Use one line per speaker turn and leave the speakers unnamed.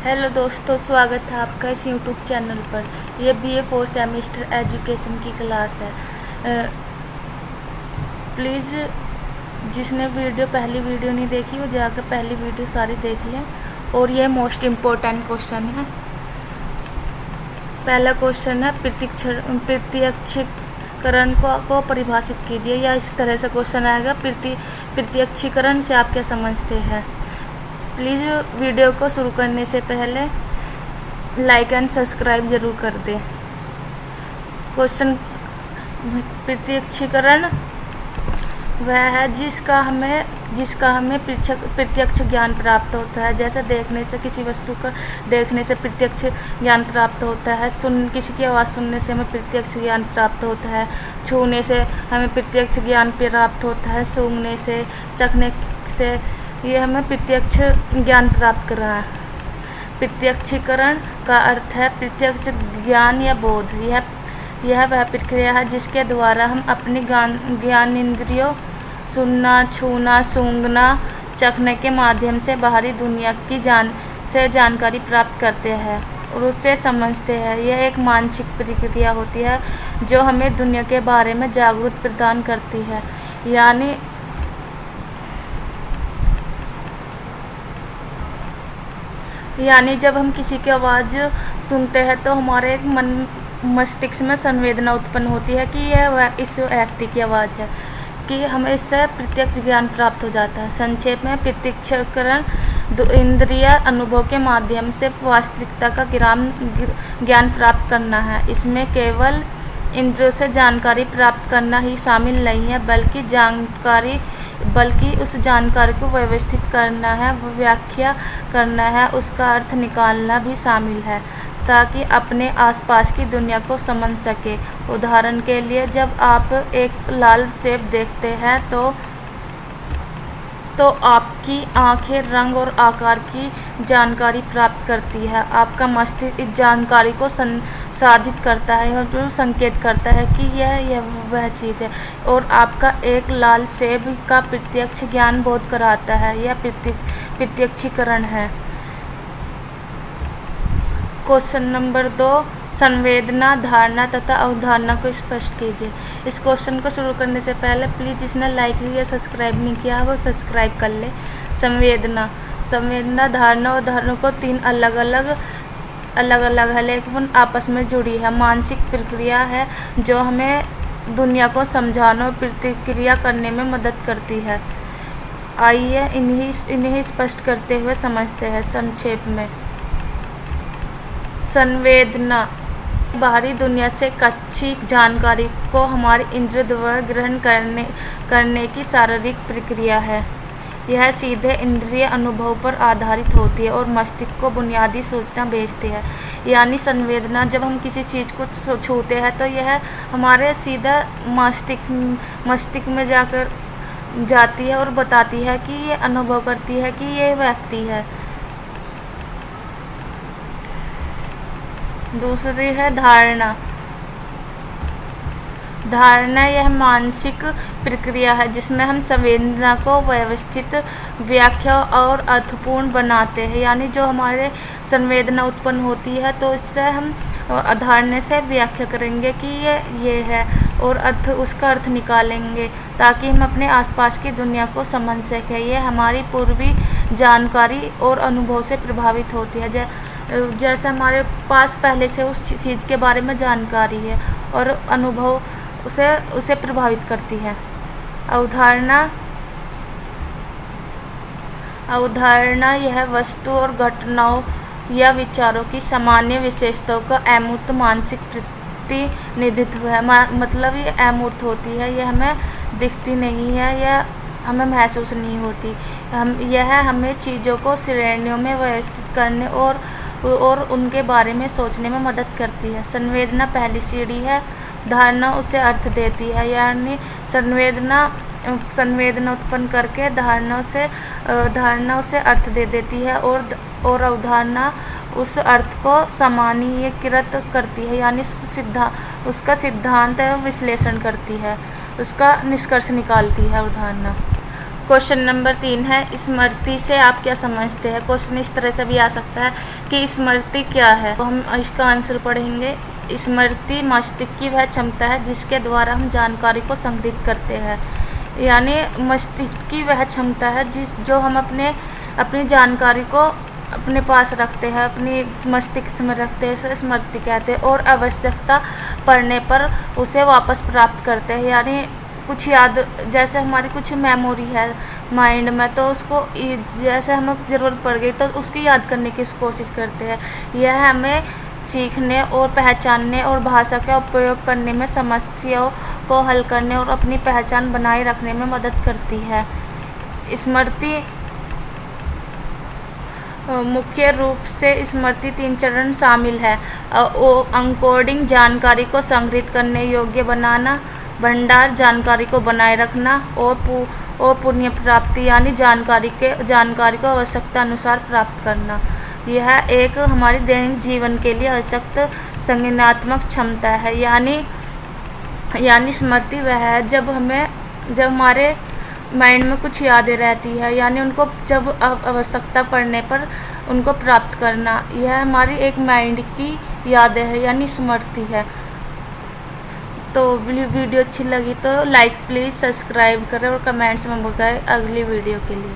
Hello दोस्तों, स्वागत है आपका इस यूट्यूब चैनल पर। ये BA 4 सेमेस्टर एजुकेशन की क्लास है। प्लीज़ जिसने पहली वीडियो नहीं देखी वो जाकर पहली वीडियो सारी देख लें। और ये मोस्ट इम्पोर्टेंट क्वेश्चन है। पहला क्वेश्चन है प्रत्यक्षीकरण को परिभाषित कीजिए, या इस तरह से क्वेश्चन आएगा, प्रत्यक्षीकरण से आप क्या समझते हैं। प्लीज़ वीडियो को शुरू करने से पहले लाइक एंड सब्सक्राइब ज़रूर कर दें। क्वेश्चन, प्रत्यक्षीकरण वह है जिसका हमें प्रत्यक्ष ज्ञान प्राप्त होता है। जैसे देखने से, किसी वस्तु का देखने से प्रत्यक्ष ज्ञान प्राप्त होता है। किसी की आवाज़ सुनने से हमें प्रत्यक्ष ज्ञान प्राप्त होता है। छूने से हमें प्रत्यक्ष ज्ञान प्राप्त होता है। सूंघने से, चखने से ये हमें प्रत्यक्ष ज्ञान प्राप्त कर रहा है। प्रत्यक्षीकरण का अर्थ है प्रत्यक्ष ज्ञान या बोध। यह वह प्रक्रिया है जिसके द्वारा हम अपनी ज्ञानेंद्रियों सुनना, छूना, सूंघना, चखने के माध्यम से बाहरी दुनिया की जानकारी प्राप्त करते हैं और उससे समझते हैं। यह एक मानसिक प्रक्रिया होती है जो हमें दुनिया के बारे में जागरूकता प्रदान करती है। यानी जब हम किसी की आवाज़ सुनते हैं तो हमारे मस्तिष्क में संवेदना उत्पन्न होती है कि यह इस व्यक्ति की आवाज़ है, कि हमें इससे प्रत्यक्ष ज्ञान प्राप्त हो जाता है। संक्षेप में, प्रत्यक्षीकरण इंद्रिय अनुभव के माध्यम से वास्तविकता का ज्ञान प्राप्त करना है। इसमें केवल इंद्रियों से जानकारी प्राप्त करना ही शामिल नहीं है, बल्कि उस जानकारी को व्यवस्थित करना है, व्याख्या करना है, उसका अर्थ निकालना भी शामिल है, ताकि अपने आसपास की दुनिया को समझ सके। उदाहरण के लिए, जब आप एक लाल सेब देखते हैं तो आपकी आंखें रंग और आकार की जानकारी प्राप्त करती है। आपका मस्तिष्क इस जानकारी को संसाधित करता है और संकेत करता है कि यह वह चीज़ है, और आपका एक लाल सेब का प्रत्यक्ष ज्ञान बोध कराता है। यह प्रत्यक्षीकरण है। क्वेश्चन नंबर 2, संवेदना, धारणा तथा अवधारणा को स्पष्ट कीजिए। इस क्वेश्चन को शुरू करने से पहले प्लीज़ जिसने लाइक या सब्सक्राइब नहीं किया वो सब्सक्राइब कर ले। संवेदना, धारणा और धारणा को तीन अलग अलग है, लेकिन आपस में जुड़ी है। मानसिक प्रक्रिया है जो हमें दुनिया को समझाने और प्रतिक्रिया करने में मदद करती है। आइए इन्हें स्पष्ट करते हुए समझते हैं। संक्षेप में, संवेदना बाहरी दुनिया से कच्ची जानकारी को हमारे इंद्रियों द्वारा ग्रहण करने की शारीरिक प्रक्रिया है। यह सीधे इंद्रिय अनुभव पर आधारित होती है और मस्तिष्क को बुनियादी सूचना भेजती है। यानी संवेदना, जब हम किसी चीज़ को छूते हैं तो यह हमारे सीधा मस्तिष्क में जाती है और बताती है कि ये अनुभव करती है कि ये व्यक्ति है। दूसरी है धारणा। यह मानसिक प्रक्रिया है जिसमें हम संवेदना को व्यवस्थित, व्याख्या और अर्थपूर्ण बनाते हैं। यानी जो हमारे संवेदना उत्पन्न होती है तो इससे हम धारणा से व्याख्या करेंगे कि ये है, और उसका अर्थ निकालेंगे ताकि हम अपने आसपास की दुनिया को समझ सकें। ये हमारी पूर्वी जानकारी और अनुभव से प्रभावित होती है। जैसे हमारे पास पहले से उस चीज़ के बारे में जानकारी है और अनुभव उसे प्रभावित करती है। अवधारणा यह वस्तु और घटनाओं या विचारों की सामान्य विशेषताओं का अमूर्त मानसिक प्रतिनिधित्व है। मतलब ये अमूर्त होती है, यह हमें दिखती नहीं है, यह हमें महसूस नहीं होती। यह हमें चीज़ों को श्रेणियों में व्यवस्थित करने और उनके बारे में सोचने में मदद करती है। संवेदना पहली सीढ़ी है। धारणा उसे अर्थ देती है, यानी संवेदना उत्पन्न करके धारणा उसे अर्थ दे देती है, और अवधारणा उस अर्थ को सामान्यीकृत करती है, यानी उसका सिद्धांत विश्लेषण करती है, उसका निष्कर्ष निकालती है अवधारणा। क्वेश्चन नंबर 3 है, स्मृति से आप क्या समझते हैं। क्वेश्चन इस तरह से भी आ सकता है कि स्मृति क्या है, तो हम इसका आंसर पढ़ेंगे। स्मृति मस्तिष्क की वह क्षमता है जिसके द्वारा हम जानकारी को संग्रहित करते हैं। यानी मस्तिष्क की वह क्षमता है जो हम अपनी जानकारी को अपने पास रखते हैं, अपनी मस्तिष्क में रखते हैं, इसे स्मृति कहते हैं। और आवश्यकता पड़ने पर उसे वापस प्राप्त करते हैं। यानी कुछ याद, जैसे हमारी कुछ मेमोरी है माइंड में, तो उसको जैसे हमें ज़रूरत पड़ गई तो उसकी याद करने की कोशिश करते हैं। यह हमें सीखने और पहचानने और भाषा का उपयोग करने में, समस्याओं को हल करने और अपनी पहचान बनाए रखने में मदद करती है। स्मृति मुख्य रूप से स्मृति 3 चरण शामिल है। एन्कोडिंग, जानकारी को संग्रहित करने योग्य बनाना, भंडार, जानकारी को बनाए रखना, और पुनः प्राप्ति, यानी जानकारी को आवश्यकता अनुसार प्राप्त करना। यह एक हमारी दैनिक जीवन के लिए आवश्यक संज्ञानात्मक क्षमता है। यानी स्मृति वह है जब हमारे माइंड में कुछ यादें रहती है, यानी उनको जब आवश्यकता पड़ने पर उनको प्राप्त करना, यह हमारी एक माइंड की यादें है, यानी स्मृति है। तो वीडियो अच्छी लगी तो लाइक प्लीज़, सब्सक्राइब करें और कमेंट्स में बताएं अगली वीडियो के लिए।